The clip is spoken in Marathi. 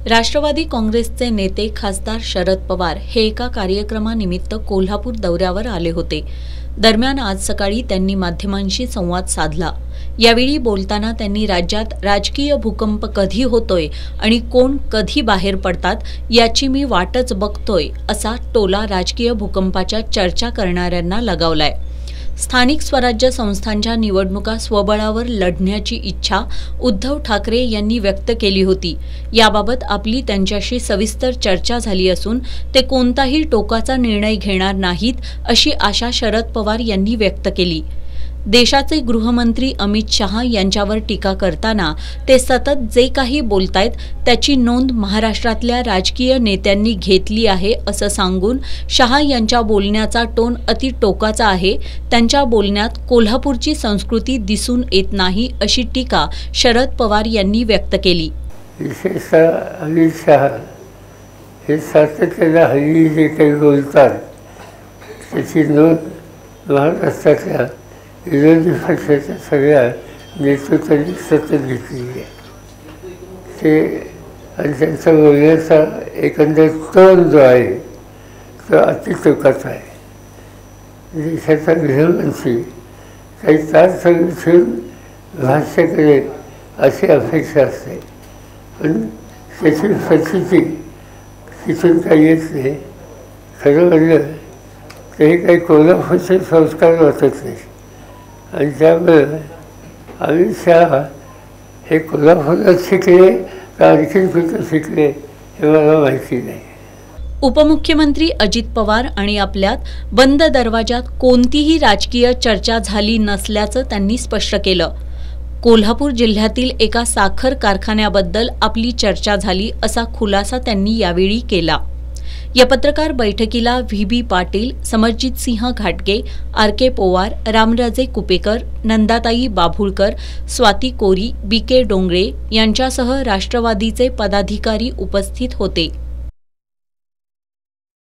राष्ट्रवादी काँग्रेसचे नेते खासदार शरद पवार हे एका कार्यक्रमानिमित्त कोल्हापूर दौऱ्यावर आले होते। दरम्यान आज सकाळी त्यांनी माध्यमांशी संवाद साधला। यावेळी बोलताना त्यांनी राज्यात राजकीय भूकंप कधी होतोय आणि कोण कधी बाहेर पडतात याची मी वाटच बघतोय असा टोला राजकीय भूकंपाच्या चर्चा करणाऱ्यांना लगावलाय। स्थानिक स्वराज्य संस्थांच्या निवडणुका स्वबळावर लढण्याची इच्छा उद्धव ठाकरे यांनी व्यक्त केली होती। याबाबत आपली त्यांच्याशी सविस्तर चर्चा झाली असून ते कोणताही टोकाचा निर्णय घेणार नाहीत अशी आशा शरद पवार यांनी व्यक्त केली। देशाचे गृहमंत्री अमित शहा यांच्यावर टीका करताना ते सतत जे काही बोलतायत त्याची नोंद महाराष्ट्रातल्या राजकीय नेत्यांनी घेतली आहे असं सांगून शहा यांच्या बोलण्याचा टोन अति टोकाचा आहे, त्यांच्या बोलण्यात कोल्हापूरची संस्कृती दिसून येत नाही अशी टीका शरद पवार यांनी व्यक्त केली। विशेषतः अमित शहा हे सातत्याने हल्ली जे काही बोलतात त्याची नोंद महाराष्ट्रातल्या विरोधी पक्षाच्या सगळ्या नेतृत्वांनी सतत घेतली आहे। ते आणि त्यांचा बोलण्याचा एकंदर टोन जो आहे तो अतिटोकाचा आहे। देशाचा गृहमंत्री काही तास ठेवून भाष्य करेल अशी अपेक्षा असते, पण त्याची प्रचिती तिथून काही येत नाही। खरं म्हणलं तरी काही कोल्हापूरचे संस्कार वाटत नाही आणि त्यामुळे अमित शहा हे कोल्हापुरात शिकले का आणखीन कुठं शिकले हे मला माहिती नाही। उपमुख्यमंत्री अजित पवार आणि आपल्यात बंद दरवाजात कोणतीही राजकीय चर्चा झाली नसल्याचं त्यांनी स्पष्ट केलं। कोल्हापूर जिल्ह्यातील एका साखर कारखान्याबद्दल आपली चर्चा झाली असा खुलासा त्यांनी यावेळी केला। या पत्रकार बैठकीला व्ही.बी. पाटील, समरजित सिंह घाटगे, आर.के. पोवार, रामराजे कुपेकर, नंदाताई बाभुळकर, स्वाती कोरी, बी.के. डोंगरे यांच्यासह राष्ट्रवादीचे पदाधिकारी उपस्थित होते।